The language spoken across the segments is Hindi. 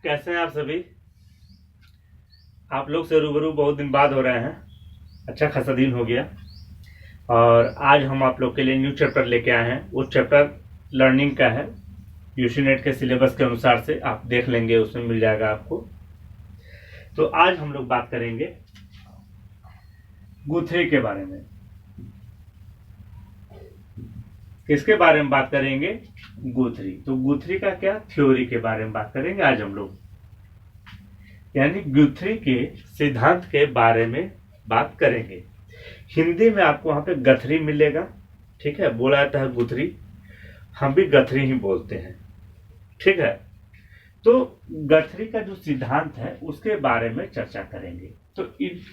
कैसे हैं आप सभी। आप लोग से रूबरू बहुत दिन बाद हो रहे हैं। अच्छा खासा दिन हो गया। और आज हम आप लोग के लिए न्यू चैप्टर लेके आए हैं। वो चैप्टर लर्निंग का है। यूसी नेट के सिलेबस के अनुसार से आप देख लेंगे, उसमें मिल जाएगा आपको। तो आज हम लोग बात करेंगे गुथरी के बारे में। किसके बारे में बात करेंगे? गुथरी। तो गुथरी का क्या थ्योरी के बारे में बात करेंगे आज हम लोग, यानी गुथरी के सिद्धांत के बारे में बात करेंगे। हिंदी में आपको वहां पे गथरी मिलेगा, ठीक है। बोला जाता है गुथरी, हम भी गथरी ही बोलते हैं, ठीक है। तो गथरी का जो सिद्धांत है उसके बारे में चर्चा करेंगे। तो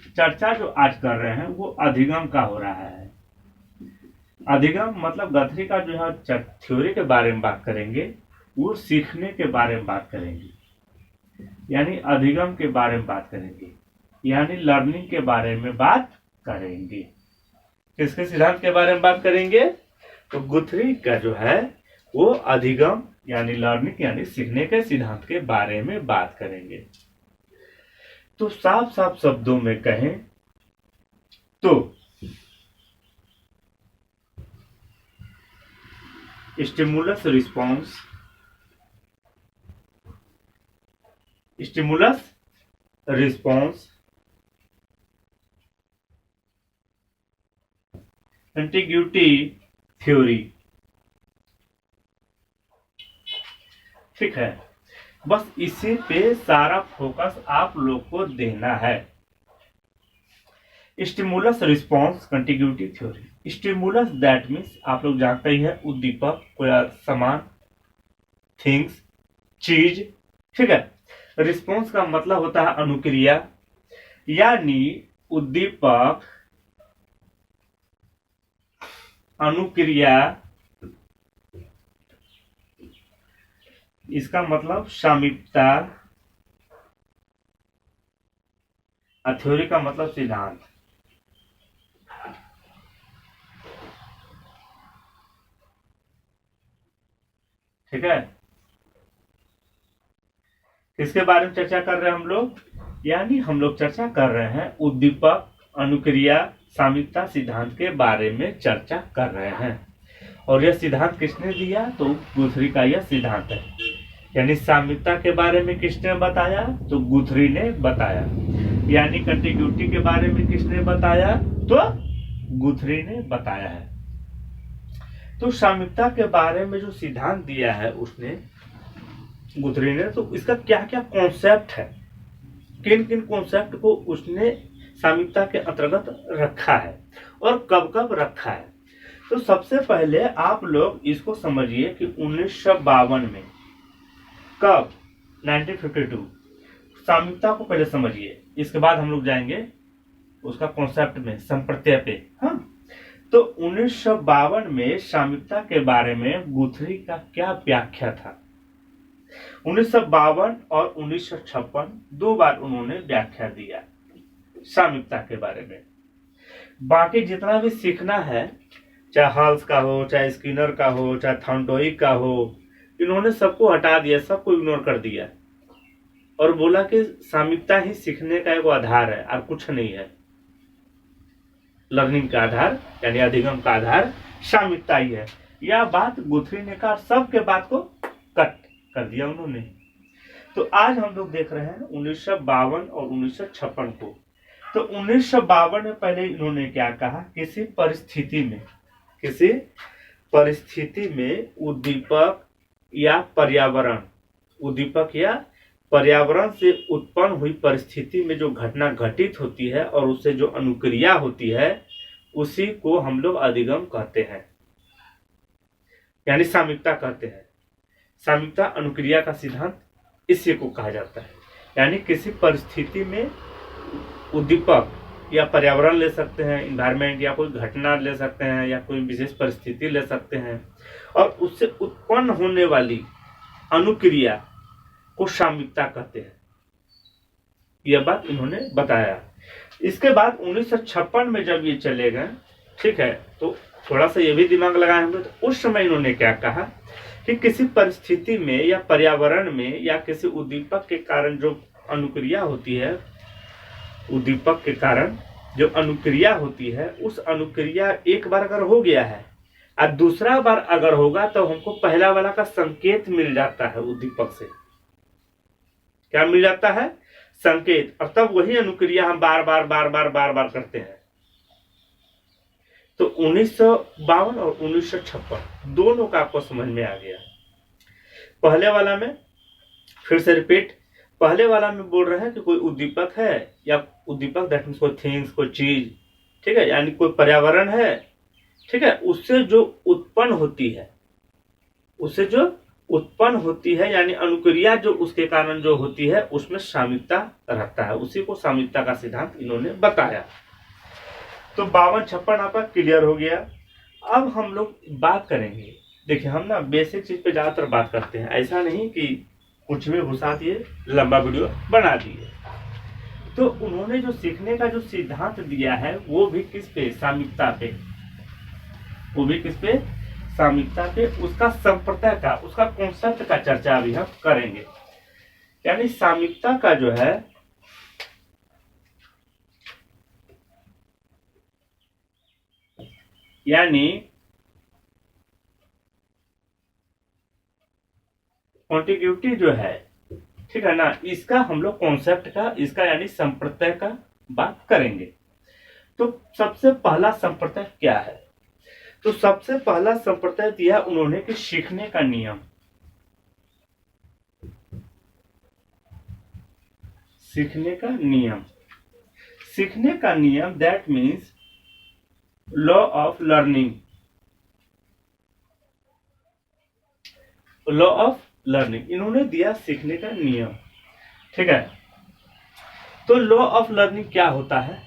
चर्चा जो आज कर रहे हैं वो अधिगम का हो रहा है। अधिगम मतलब गथरी का जो है थ्योरी के बारे में बात करेंगे, वो सीखने के बारे में बात करेंगे, यानी अधिगम के बारे में बात करेंगे, यानी लर्निंग के बारे में बात करेंगे। किसके सिद्धांत के बारे में बात करेंगे? तो गुथरी का जो है वो अधिगम यानी लर्निंग यानी सीखने के सिद्धांत के बारे में बात करेंगे। तो साफ साफ शब्दों में कहें तो stimulus response, stimulus response contiguity theory, ठीक है। बस इसी पे सारा फोकस आप लोग को देना है। Stimulus response contiguity theory. Stimulus that means आप लोग जानते ही है, उद्दीपक, कोई सामान, थिंग्स, चीज, ठीक है। रिस्पॉन्स का मतलब होता है अनुक्रिया, यानी उद्दीपक, अनुक्रिया, इसका मतलब सामीप्यता, थ्योरी का मतलब सिद्धांत, ठीक है। किसके बारे में चर्चा कर रहे हैं हम लोग? यानी हम लोग चर्चा कर रहे हैं उद्दीपक, अनुक्रिया, सामीप्यता सिद्धांत के बारे में चर्चा कर रहे हैं। और यह सिद्धांत किसने दिया? तो गुथरी का यह सिद्धांत है। यानी सामीप्यता के बारे में किसने बताया? तो गुथरी ने बताया। यानी कंटिग्यूटी के बारे में किसने बताया? तो गुथरी ने बताया है। तो सामीप्यता के बारे में जो सिद्धांत दिया है उसने, गुथरी ने, तो इसका क्या क्या कॉन्सेप्ट है, किन किन कॉन्सेप्ट को उसने सामीप्यता के अंतर्गत रखा है और कब कब रखा है। तो सबसे पहले आप लोग इसको समझिए कि 1952 में, कब? 1952 सामीप्यता को पहले समझिए, इसके बाद हम लोग जाएंगे उसका कॉन्सेप्ट में, संप्रत्यय पे। हाँ, तो 1952 में सामीप्यता के बारे में गुथरी का क्या व्याख्या था? 1952 और 1956 दो बार उन्होंने व्याख्या दिया सामीप्यता के बारे में। बाकी जितना भी सीखना है, चाहे हॉल्स का हो, चाहे स्किनर का हो, चाहे थॉर्नडाइक का हो, इन्होंने सबको हटा दिया, सबको इग्नोर कर दिया और बोला कि सामीप्यता ही सीखने का एक आधार है और कुछ नहीं है। लर्निंग का आधार यानी अधिगम का आधार सामीप्यता ही है। यह बात गुथरी ने कहा, सबके बात को कट कर दिया उन्होंने। तो आज हम लोग देख रहे हैं 1952 और 1956 को। तो 1952 में पहले इन्होंने क्या कहा? किसी परिस्थिति में उद्दीपक या पर्यावरण से उत्पन्न हुई परिस्थिति में जो घटना घटित होती है और उससे जो अनुक्रिया होती है, उसी को हम लोग अधिगम कहते हैं, यानी सामीप्यता कहते हैं। सामीप्यता अनुक्रिया का सिद्धांत इसी को कहा जाता है। यानी किसी परिस्थिति में उद्दीपक या पर्यावरण ले सकते हैं, इन्वायरमेंट, या कोई घटना ले सकते हैं, या कोई विशेष परिस्थिति ले सकते हैं, और उससे उत्पन्न होने वाली अनुक्रिया को सामीप्यता कहते हैं। यह बात इन्होंने बताया। इसके बाद 1956 में जब ये चले गए, ठीक है, तो थोड़ा सा ये भी दिमाग लगाए होंगे। तो उस समय इन्होंने क्या कहा कि किसी परिस्थिति में या पर्यावरण में या किसी उद्दीपक के कारण जो अनुक्रिया होती है, उद्दीपक के कारण जो अनुक्रिया होती है, उस अनुक्रिया एक बार अगर हो गया है और दूसरा बार अगर होगा तो हमको पहला वाला का संकेत मिल जाता है उद्दीपक से। क्या मिल जाता है? संकेत। और तब वही अनुक्रिया हम बार बार बार बार बार बार करते हैं। तो 1952 और 1956 दोनों का आपको समझ में आ गया। पहले वाला में फिर से रिपीट, पहले वाला में बोल रहे हैं कि कोई उद्दीपक है या उद्दीपक दैट मीन्स कोई थिंग्स, कोई चीज, ठीक है, यानी कोई पर्यावरण है, ठीक है, उससे जो उत्पन्न होती है, उससे जो उत्पन्न होती है यानी अनुक्रिया जो उसके कारण जो होती है उसमें सामीप्यता रहता है, उसी को सामीप्यता का सिद्धांत इन्होंने बताया। तो 52-56 आपका क्लियर हो गया। अब हम लोग बात करेंगे, देखिए हम ना बेसिक चीज पे ज्यादातर बात करते हैं, ऐसा नहीं कि कुछ भी घुसा दिए लंबा वीडियो बना दिए। तो उन्होंने जो सीखने का जो सिद्धांत दिया है वो भी किस पे? सामीप्यता पे। वो भी किस पे? सामीप्यता पे। उसका संप्रदाय का, उसका कॉन्सेप्ट का चर्चा अभी हम करेंगे। यानी सामीप्यता का जो है यानी कॉन्टिग्यूटी जो है, ठीक है ना, इसका हम लोग कॉन्सेप्ट का, इसका यानी संप्रदाय का बात करेंगे। तो सबसे पहला संप्रदाय क्या है? तो सबसे पहला संप्रदाय दिया उन्होंने कि सीखने का नियम। सीखने का नियम, सीखने का नियम that means law of learning. Law of learning इन्होंने दिया सीखने का नियम, ठीक है। तो लॉ ऑफ लर्निंग क्या होता है?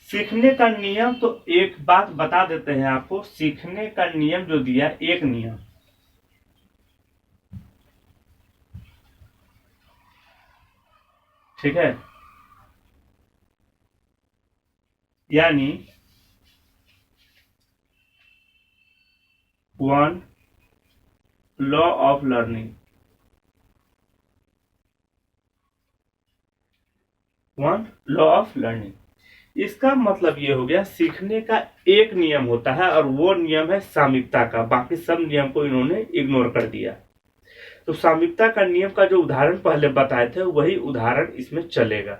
सीखने का नियम, तो एक बात बता देते हैं आपको, सीखने का नियम जो दिया, एक नियम, ठीक है, यानी one law of learning, one law of learning. इसका मतलब ये हो गया सीखने का एक नियम होता है और वो नियम है सामीप्यता का, बाकी सब नियम को इन्होंने इग्नोर कर दिया। तो सामीप्यता का नियम का जो उदाहरण पहले बताए थे वही उदाहरण इसमें चलेगा।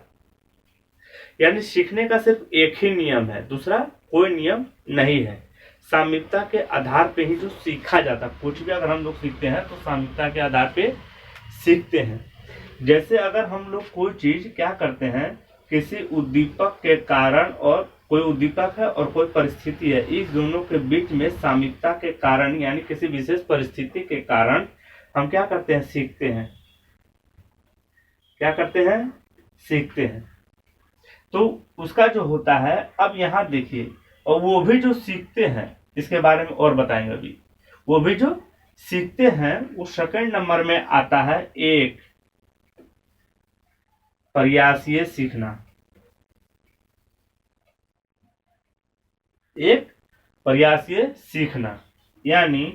यानी सीखने का सिर्फ एक ही नियम है, दूसरा कोई नियम नहीं है। सामीप्यता के आधार पे ही जो सीखा जाता, कुछ भी अगर हम लोग सीखते हैं तो सामीप्यता के आधार पे सीखते हैं। जैसे अगर हम लोग कोई चीज क्या करते हैं, किसी उद्दीपक के कारण, और कोई उद्दीपक है और कोई परिस्थिति है, इस दोनों के बीच में सामीप्यता के कारण यानी किसी विशेष परिस्थिति के कारण हम क्या करते हैं? सीखते हैं। क्या करते हैं? सीखते हैं। तो उसका जो होता है, अब यहां देखिए, और वो भी जो सीखते हैं इसके बारे में और बताएंगे अभी। वो भी जो सीखते हैं वो सेकंड नंबर में आता है एक प्रयासीय सीखना। एक प्रयासीय सीखना यानी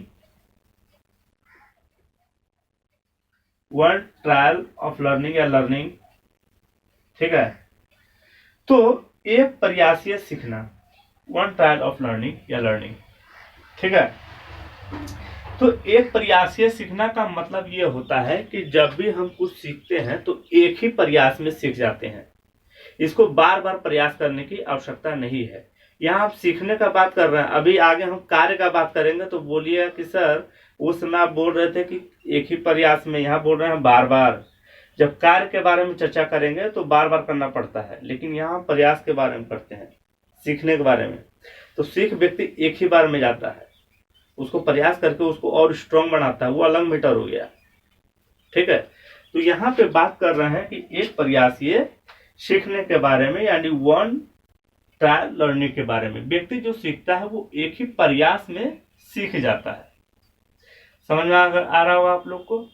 वन ट्रायल ऑफ लर्निंग या लर्निंग, ठीक है। तो एक प्रयासीय सीखना, वन ट्रायल ऑफ लर्निंग या लर्निंग, ठीक है। तो एक प्रयासीय सीखना का मतलब ये होता है कि जब भी हम कुछ सीखते हैं तो एक ही प्रयास में सीख जाते हैं, इसको बार बार प्रयास करने की आवश्यकता नहीं है। यहाँ आप सीखने का बात कर रहे हैं, अभी आगे हम कार्य का बात करेंगे तो बोलिए कि सर उस समय आप बोल रहे थे कि एक ही प्रयास में, यहाँ बोल रहे हैं बार बार। जब कार्य के बारे में चर्चा करेंगे तो बार बार करना पड़ता है, लेकिन यहाँ हम प्रयास के बारे में करते हैं, सीखने के बारे में। तो सीख व्यक्ति एक ही बार में जाता है, उसको प्रयास करके उसको और स्ट्रांग बनाता है, वो अलग मैटर हो गया, ठीक है। तो यहाँ पे बात कर रहे हैं कि एक प्रयासीय सीखने के बारे में यानी वन ट्रायल लर्निंग के बारे में। व्यक्ति जो सीखता है वो एक ही प्रयास में सीख जाता है। समझ में आ रहा होगा आप लोग को।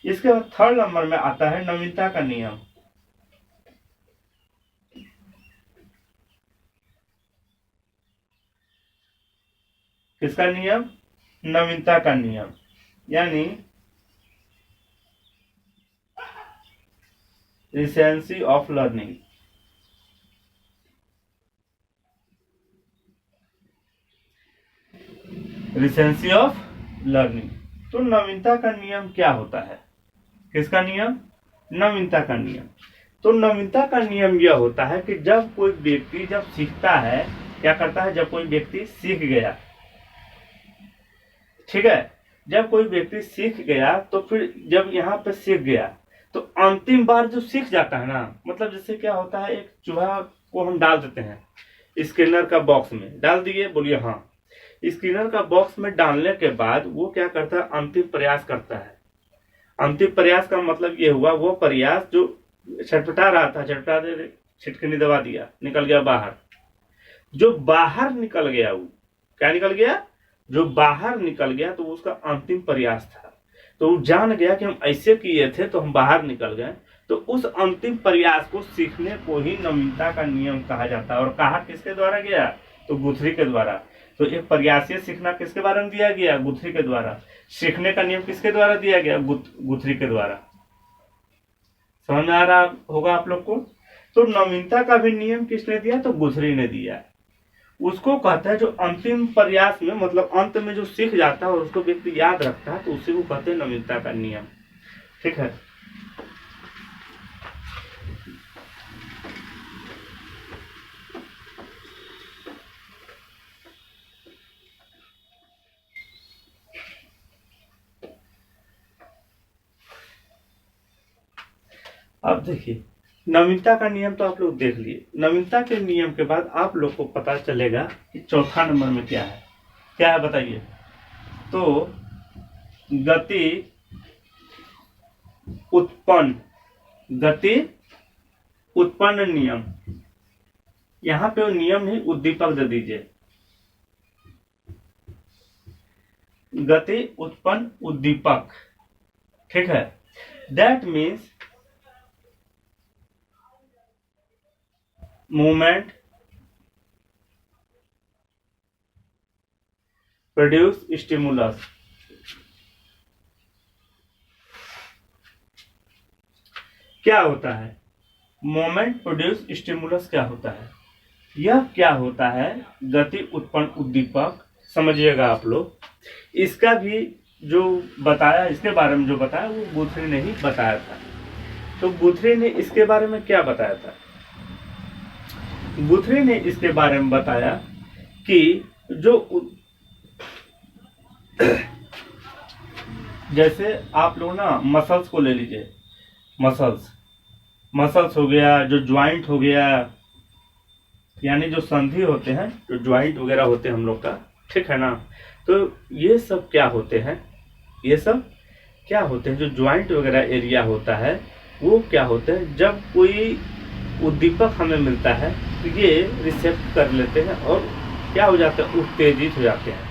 इसके बाद थर्ड नंबर में आता है नवीनता का नियम। किसका नियम? नवीनता का नियम। यानी recency of learning. Recency of learning. तो नवीनता का नियम क्या होता है? किसका नियम? नवीनता का नियम। तो नवीनता का नियम यह होता है कि जब कोई व्यक्ति जब सीखता है, क्या करता है? जब कोई व्यक्ति सीख गया, ठीक है, जब कोई व्यक्ति सीख गया तो फिर जब यहाँ पे सीख गया तो अंतिम बार जो सीख जाता है ना, मतलब जैसे क्या होता है, एक चूहा को हम डाल देते हैं स्किनर का बॉक्स में, डाल दिए, बोलिए हाँ। स्किनर का बॉक्स में डालने के बाद वो क्या करता है? अंतिम प्रयास करता है। अंतिम प्रयास का मतलब ये हुआ, वो प्रयास जो छटपटा रहा था, छटपटा दे, छिटकनी दबा दिया, निकल गया बाहर। जो बाहर निकल गया, वो क्या निकल गया? जो बाहर निकल गया तो उसका अंतिम प्रयास था। तो वो जान गया कि हम ऐसे किए थे तो हम बाहर निकल गए। तो उस अंतिम प्रयास को सीखने को ही नवीनता का नियम कहा जाता है। और कहा किसके द्वारा गया? तो गुथरी के द्वारा। तो एक प्रयासीय सीखना किसके बारे में दिया गया? गुथरी के द्वारा। सीखने का नियम किसके द्वारा दिया गया? गुथरी के द्वारा। समझ में आ रहा होगा आप लोग को? तो नवीनता का भी नियम किसने दिया? तो गुथरी ने दिया। उसको कहता है जो अंतिम प्रयास में, मतलब अंत में जो सीख जाता है और उसको व्यक्ति याद रखता है, तो उसी को कहते हैं नवीनता का नियम। ठीक है। अब देखिए, नवीनता का नियम तो आप लोग देख लिए। नवीनता के नियम के बाद आप लोग को पता चलेगा कि चौथा नंबर में क्या है। क्या है बताइए? तो गति उत्पन्न नियम। यहां पे नियम नहीं, उद्दीपक दे दीजिए। गति उत्पन्न उद्दीपक, ठीक है। That means movement produce stimulus. क्या होता है मोमेंट प्रोड्यूस स्टिमुलस? क्या होता है? यह क्या होता है? गति उत्पन्न उद्दीपक। समझिएगा आप लोग। इसका भी जो बताया, इसके बारे में जो बताया वो गुथरी ने ही बताया था। तो गुथरी ने इसके बारे में क्या बताया था? गुथरी ने इसके बारे में बताया कि जो जैसे आप लोग ना मसल्स को ले लीजिए। मसल्स हो गया, जो ज्वाइंट हो गया, यानी जो संधि होते हैं, जो ज्वाइंट वगैरह होते हैं हम लोग का, ठीक है ना। तो ये सब क्या होते हैं? ये सब क्या होते हैं? जो ज्वाइंट वगैरह एरिया होता है वो क्या होते हैं? जब कोई उद्दीपक हमें मिलता है तो ये रिसेप्ट कर लेते हैं और क्या हो जाता है? उत्तेजित हो जाते हैं।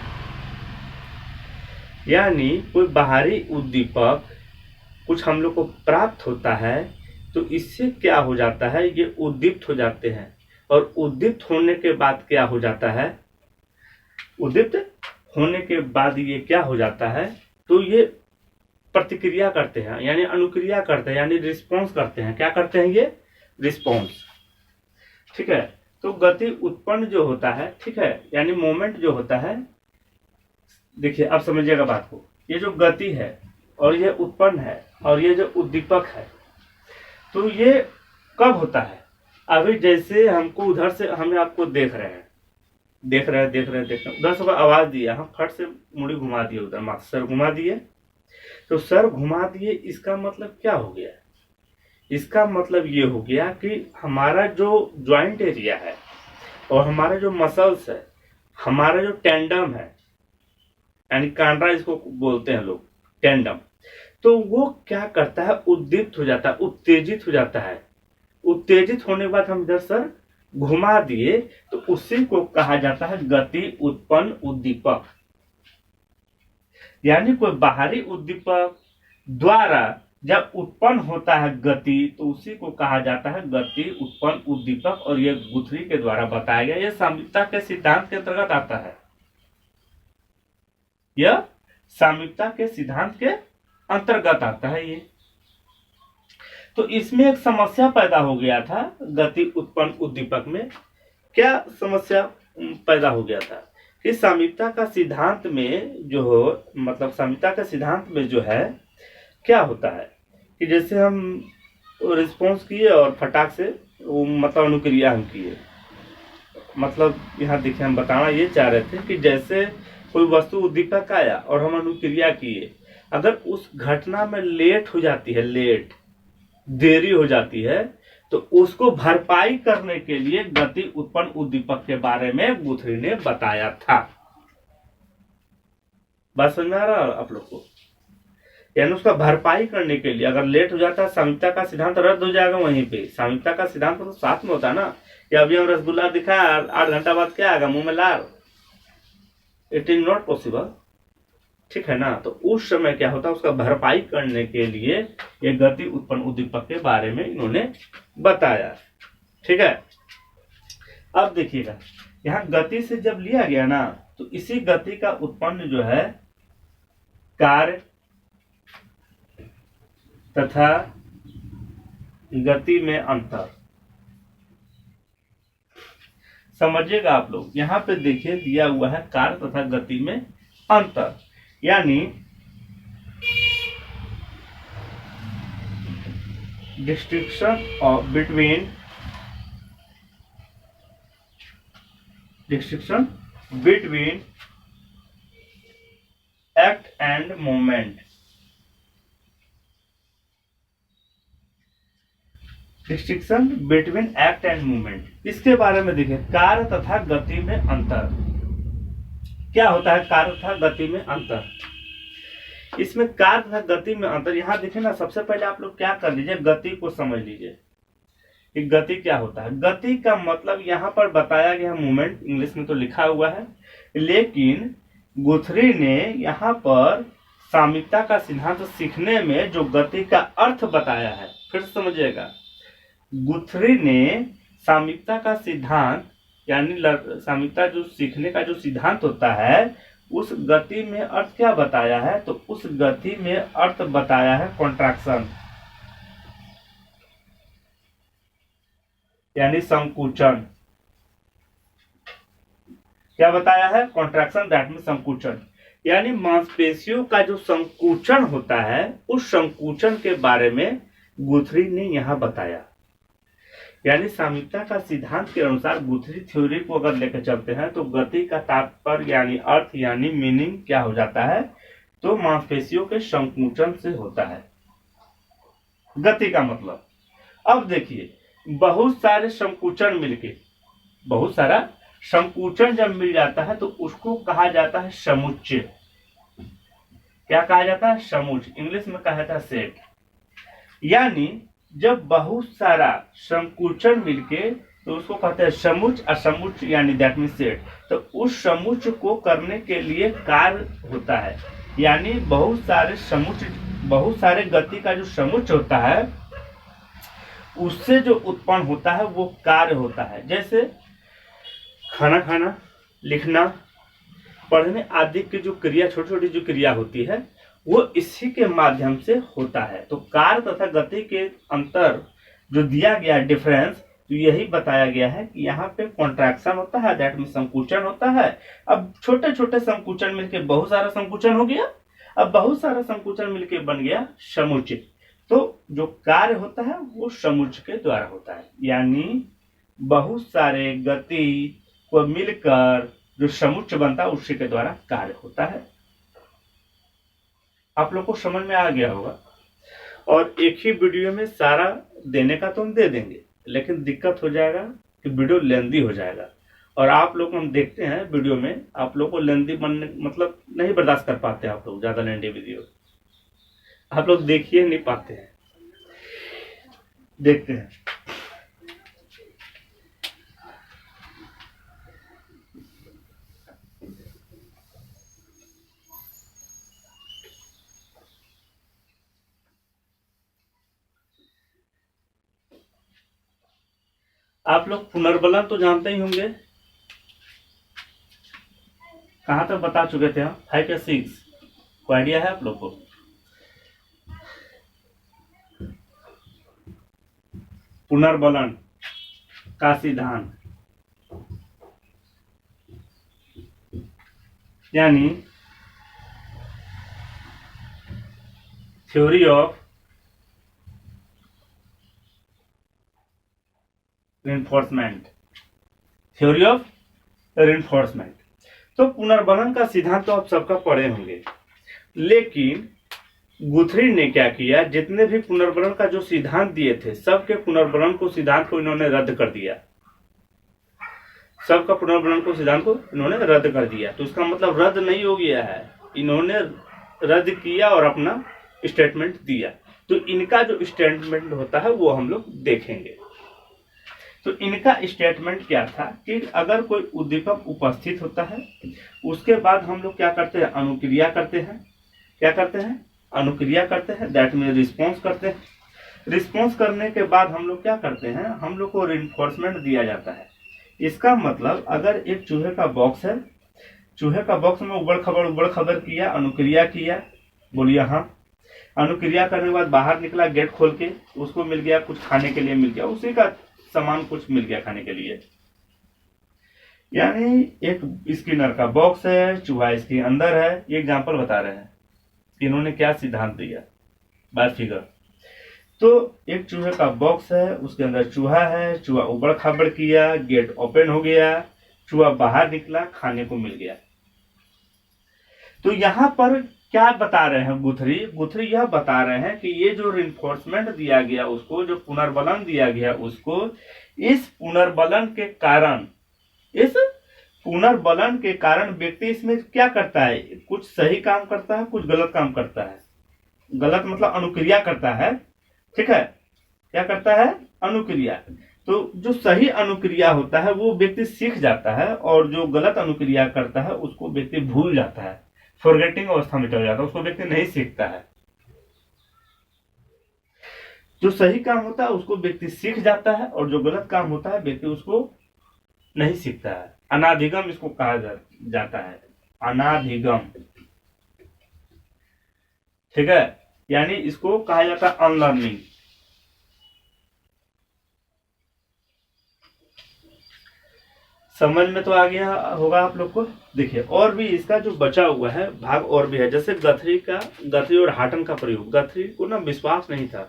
यानी कोई बाहरी उद्दीपक कुछ हम लोग को प्राप्त होता है तो इससे क्या हो जाता है? ये उद्दीप्त हो जाते हैं। और उद्दीप्त होने के बाद क्या हो जाता है? उद्दीप्त होने के बाद ये क्या हो जाता है? तो ये प्रतिक्रिया करते हैं, यानी अनुक्रिया करते हैं, यानी रिस्पॉन्स करते हैं। क्या करते हैं? ये रिस्पॉन्स, ठीक है। तो गति उत्पन्न जो होता है, ठीक है, यानी मोमेंट जो होता है, देखिए अब समझिएगा बात को। ये जो गति है और ये उत्पन्न है और ये जो उद्दीपक है, तो ये कब होता है? अभी जैसे हमको उधर से, हमें आपको देख रहे हैं, उधर से आवाज दिया, हम फट से मुड़ी घुमा दिए, उधर सर घुमा दिए। तो सर घुमा दिए, इसका मतलब क्या हो गया? इसका मतलब ये हो गया कि हमारा जो ज्वाइंट एरिया है और हमारा जो मसल्स है, हमारा जो टेंडम है, यानी कांड्रा इसको बोलते हैं लोग, टेंडम, तो वो क्या करता है? उद्दीप्त हो जाता है, उत्तेजित हो जाता है। उत्तेजित होने के बाद हम इधर सर घुमा दिए तो उसी को कहा जाता है गति उत्पन्न उद्दीपक। यानी कोई बाहरी उद्दीपक द्वारा जब उत्पन्न होता है गति तो उसी को कहा जाता है गति उत्पन्न उद्दीपक। और यह गुथरी के द्वारा बताया गया। यह साम्यता के सिद्धांत के अंतर्गत आता है। यह साम्यता के सिद्धांत के अंतर्गत आता है ये। तो इसमें एक समस्या पैदा हो गया था गति उत्पन्न उद्दीपक में। क्या समस्या पैदा हो गया था कि साम्यता का सिद्धांत में जो हो, मतलब साम्यता का सिद्धांत में जो है क्या होता है कि जैसे हम रिस्पॉन्स किए और फटाक से वो मतलब अनुक्रिया हम किए। मतलब यहाँ देखिए हम बताना ये चाह रहे थे कि जैसे कोई वस्तु उद्दीपक आया और हम अनुक्रिया किए, अगर उस घटना में लेट हो जाती है, देरी हो जाती है, तो उसको भरपाई करने के लिए गति उत्पन्न उद्दीपक के बारे में गुथरी ने बताया था। बात समझ में आ रहा है आप लोग को? यानी उसका भरपाई करने के लिए अगर लेट हो जाता है, साम्यता का सिद्धांत रद्द हो जाएगा वहीं पे। साम्यता का सिद्धांत तो साथ में होता है ना कि अभी हम रसगुल्ला दिखाया, 8 घंटा बाद क्या आएगा मुंह में लार, इट इज नॉट पॉसिबल, ठीक है ना। तो उस समय क्या होता है, उसका भरपाई करने के लिए ये गति उत्पन्न उद्दीपक के बारे में इन्होंने बताया, ठीक है। अब देखिएगा यहाँ गति से जब लिया गया ना, तो इसी गति का उत्पन्न जो है कार्य तथा गति में अंतर, समझिएगा आप लोग। यहाँ पे देखिए दिया हुआ है कार्य तथा गति में अंतर, यानी distinction between act and movement. Distinction between act and movement, इसके बारे में देखिए। कार्य तथा गति में अंतर, क्या होता है कार्य तथा गति में अंतर? इसमें कार्य तथा गति में अंतर, यहाँ देखिए ना, सबसे पहले आप लोग क्या कर लीजिए, गति को समझ लीजिए कि गति क्या होता है। गति का मतलब यहाँ पर बताया गया मूवमेंट, इंग्लिश में तो लिखा हुआ है, लेकिन गुथरी ने यहाँ पर साम्यता का सिद्धांत सीखने में जो गति का अर्थ बताया है, फिर समझिएगा। गुथरी ने साम्यता का सिद्धांत, यानी साम्यता जो सीखने का जो सिद्धांत होता है, उस गति में अर्थ क्या बताया है, तो उस गति में अर्थ बताया है कॉन्ट्रैक्शन, यानी संकुचन। क्या बताया है? कॉन्ट्रैक्शन, दैट मीन संकुचन। यानी मांसपेशियों का जो संकुचन होता है, उस संकुचन के बारे में गुथरी ने यहां बताया। यानी साम्यता का सिद्धांत के अनुसार गुथरी थ्योरी को अगर लेकर चलते हैं तो गति का तात्पर्य यानी अर्थ यानी मीनिंग क्या हो जाता है, तो मांसपेशियों के संकुचन से होता है गति का मतलब। अब देखिए, बहुत सारे संकुचन मिलके, बहुत सारा संकुचन जब मिल जाता है तो उसको कहा जाता है समुच्चय। क्या कहा जाता है? समुच्चय, इंग्लिश में कहा जाता है सेट। यानी जब बहुत सारा संकुचन मिलके तो उसको कहते हैं समुच्चय, असमुच्चय यानी दैट मीन सेट। तो उस समुच्चय को करने के लिए कार्य होता है, यानी बहुत सारे समुच्चय, बहुत सारे गति का जो समुच्चय होता है उससे जो उत्पन्न होता है वो कार्य होता है। जैसे खाना खाना, लिखना, पढ़ने आदि की जो क्रिया, छोटी छोटी जो क्रिया होती है, वो इसी के माध्यम से होता है। तो कार्य तथा गति के अंतर जो दिया गया डिफरेंस, तो यही बताया गया है कि यहाँ पे कॉन्ट्रैक्शन होता है, दैट मीन संकुचन होता है। अब छोटे छोटे संकुचन मिलके बहुत सारा संकुचन हो गया, अब बहुत सारा संकुचन मिलके बन गया समुच्चय। तो जो कार्य होता है वो समुच्चय के द्वारा होता है, यानी बहुत सारे गति को मिलकर जो समुच्चय बनता है उसी के द्वारा कार्य होता है। आप लोग को समझ में आ गया होगा। और एक ही वीडियो में सारा देने का तो हम दे देंगे, लेकिन दिक्कत हो जाएगा कि वीडियो लेंदी हो जाएगा। और आप लोग हम देखते हैं वीडियो में, आप लोग को लेंदी बनने मतलब नहीं बर्दाश्त कर पाते, आप लोग ज्यादा लेंदी वीडियो आप लोग देखिए नहीं पाते हैं, देखते हैं। आप लोग पुनर्बलन तो जानते ही होंगे, कहां तक बता चुके थे हम, 5 या 6? कोई आइडिया है आप लोग को? पुनर्बलन का सिद्धांत यानी theory of reinforcement, theory of reinforcement. तो पुनर्बलन का सिद्धांत तो आप सबका पढ़े होंगे, लेकिन गुथरी ने क्या किया, जितने भी पुनर्बलन का जो सिद्धांत दिए थे सबके पुनर्बलन को सिद्धांत को इन्होंने रद्द कर दिया, सबका पुनर्बलन को सिद्धांत को इन्होंने रद्द कर दिया। तो इसका मतलब रद्द नहीं हो गया है, इन्होंने रद्द किया और अपना स्टेटमेंट दिया। तो इनका जो स्टेटमेंट होता है वो हम लोग देखेंगे। तो इनका स्टेटमेंट क्या था कि अगर कोई उद्दीपक उपस्थित होता है उसके बाद हम लोग क्या करते हैं, अनुक्रिया करते हैं। क्या करते हैं? अनुक्रिया करते हैं, दैट मीन रिस्पॉन्स करते हैं। रिस्पॉन्स करने के बाद हम लोग क्या करते हैं, हम लोग को रिइंफोर्समेंट दिया जाता है। इसका मतलब अगर एक चूहे का बॉक्स है, चूहे का बॉक्स में उबड़ खबर किया, अनुक्रिया किया, बोलिए हाँ। अनुक्रिया करने के बाद बाहर निकला, गेट खोल के उसको मिल गया कुछ खाने के लिए, मिल गया उसी का सामान कुछ मिल गया खाने के लिए। यानी एक स्किनर का बॉक्स है, चूहा इसके अंदर है। ये एग्जांपल बता रहे हैं इन्होंने क्या सिद्धांत दिया बाय फिगर। तो एक चूहे का बॉक्स है, उसके अंदर चूहा है, चूहा उबड़ खाबड़ किया, गेट ओपन हो गया, चूहा बाहर निकला, खाने को मिल गया। तो यहां पर क्या बता रहे हैं गुथरी यह बता रहे हैं कि ये जो रिइंफोर्समेंट दिया गया उसको, जो पुनर्बलन दिया गया उसको, इस पुनर्बलन के कारण व्यक्ति इसमें क्या करता है, कुछ सही काम करता है, कुछ गलत काम करता है। गलत मतलब अनुक्रिया करता है, ठीक है। क्या करता है? अनुक्रिया। तो जो सही अनुक्रिया होता है वो व्यक्ति सीख जाता है, और जो गलत अनुक्रिया करता है उसको व्यक्ति भूल जाता है, फॉरगेटिंग अवस्था में चला जाता है, उसको व्यक्ति नहीं सीखता है। जो सही काम होता है उसको व्यक्ति सीख जाता है, और जो गलत काम होता है व्यक्ति उसको नहीं सीखता है। अनाधिगम इसको कहा जाता है, अनाधिगम, ठीक है। यानी इसको कहा जाता है अनलर्निंग। समझ में तो आ गया होगा आप लोग को। देखिए और भी इसका जो बचा हुआ है भाग और भी है, जैसे गथरी और हाटन का प्रयोग। गथरी को ना विश्वास नहीं था,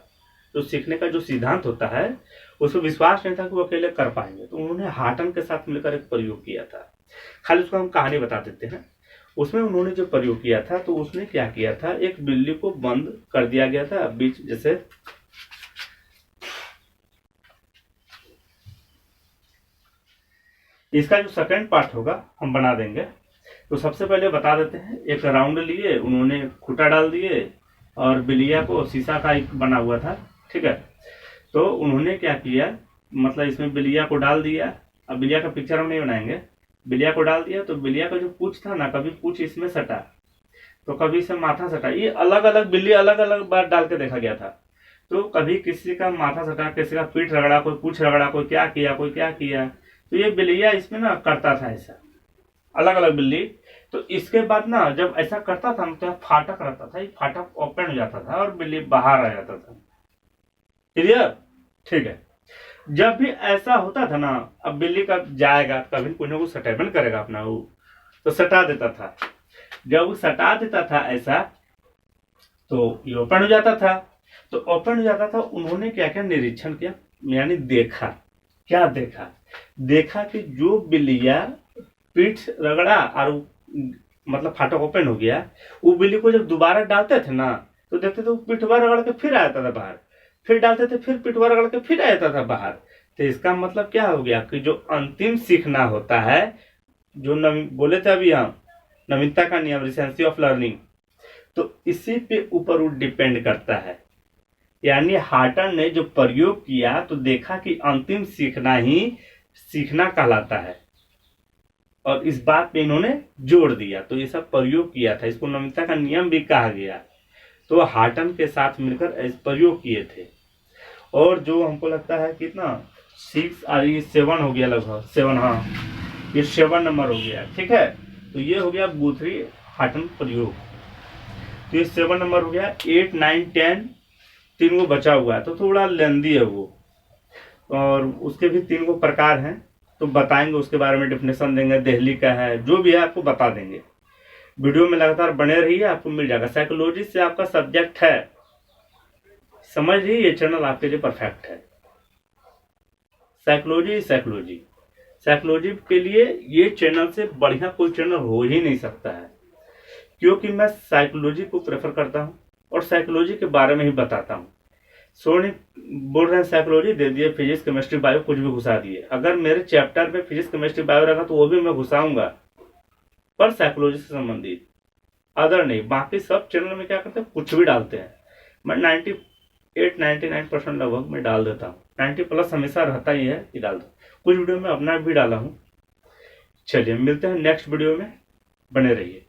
तो सीखने का जो सिद्धांत होता है उसको विश्वास नहीं था कि वो अकेले कर पाएंगे, तो उन्होंने हाटन के साथ मिलकर एक प्रयोग किया था। खाली उसको हम कहानी बता देते हैं। उसमें उन्होंने जो प्रयोग किया था, तो उसने क्या किया था, एक बिल्ली को बंद कर दिया गया था बीच, जैसे इसका जो सेकंड पार्ट होगा हम बना देंगे। तो सबसे पहले बता देते हैं, एक राउंड लिए उन्होंने, खूंटा डाल दिए, और बिल्लिया को शीशा का एक बना हुआ था, ठीक है। तो उन्होंने क्या किया, मतलब इसमें बिल्लिया को डाल दिया। अब बिल्लिया का पिक्चर हम नहीं बनाएंगे, बिल्लिया को डाल दिया। तो बिल्लिया का जो पूंछ था ना, कभी पूंछ इसमें सटा तो कभी इसे माथा सटा। ये अलग अलग बिल्ली अलग अलग बार डाल के देखा गया था। तो कभी किसी का माथा सटा, किसी का पीठ रगड़ा, कोई पूंछ रगड़ा, कोई क्या किया। तो ये बिल्लिया इसमें ना करता था ऐसा, अलग अलग बिल्ली। तो इसके बाद ना जब ऐसा करता था तो फाटक रहता था, ये फाटक ओपन हो जाता था और बिल्ली बाहर आ जाता था। क्लियर? ठीक है। जब भी ऐसा होता था ना, अब बिल्ली का जाएगा, कभी कोई ना कोई सटेबल करेगा अपना, वो तो सटा देता था। जब वो सटा देता था ऐसा, तो ये ओपन हो जाता था। तो ओपन हो जाता था, उन्होंने क्या क्या निरीक्षण किया, यानी देखा। क्या देखा कि जो बिल्लिया पीठ रगड़ा और मतलब फाटक ओपन हो गया, वो बिल्ली को जब दोबारा डालते थे ना, तो देखते थे वो पिठवा रगड़ के फिर आ जाता था बाहर, फिर डालते थे, फिर पिठवा रगड़ के फिर आ जाता था बाहर। तो इसका मतलब क्या हो गया कि जो अंतिम सीखना होता है, जो बोले थे अभी हम, नवीनता का नियम, रिसेंसी ऑफ लर्निंग, तो इसी पे ऊपर वो डिपेंड करता है। यानी हाटन ने जो प्रयोग किया तो देखा कि अंतिम सीखना ही सीखना कहलाता है, और इस बात पे इन्होंने जोड़ दिया। तो ये सब प्रयोग किया था, इसको नवीनता का नियम भी कहा गया। तो हाटन के साथ मिलकर प्रयोग किए थे। और जो हमको लगता है कितना 6 और ये 7 हो गया, लगभग 7, हाँ ये 7 नंबर हो गया, ठीक है। तो ये हो गया गुथरी हाटन प्रयोग। तो ये 7 नंबर हो गया। 8, 9, 10 तीन को बचा हुआ है, तो थोड़ा लेंदी है वो, और उसके भी 3 को प्रकार हैं, तो बताएंगे उसके बारे में, डेफिनेशन देंगे, दिल्ली का है, जो भी है आपको बता देंगे। वीडियो में लगातार बने रहिए, आपको मिल जाएगा। साइकोलॉजी से आपका सब्जेक्ट है, समझ लीजिए ये चैनल आपके लिए परफेक्ट है। साइकोलॉजी के लिए ये चैनल से बढ़िया कोई चैनल हो ही नहीं सकता है, क्योंकि मैं साइकोलॉजी को प्रेफर करता हूँ और साइकोलॉजी के बारे में ही बताता हूँ। सोनी बोल रहे हैं साइकोलॉजी दे दिए, फिजिक्स केमिस्ट्री बायो कुछ भी घुसा दिए। अगर मेरे चैप्टर में फिजिक्स केमिस्ट्री बायो रहेगा तो वो भी मैं घुसाऊंगा, पर साइकोलॉजी से संबंधित, अदर नहीं। बाकी सब चैनल में क्या करते हैं, कुछ भी डालते हैं। मैं 98-99% लगभग मैं डाल देता हूँ, 90+ हमेशा रहता ही है कि डाल दो। कुछ वीडियो में अपना भी डाला हूँ। चलिए मिलते हैं नेक्स्ट वीडियो में, बने रहिए।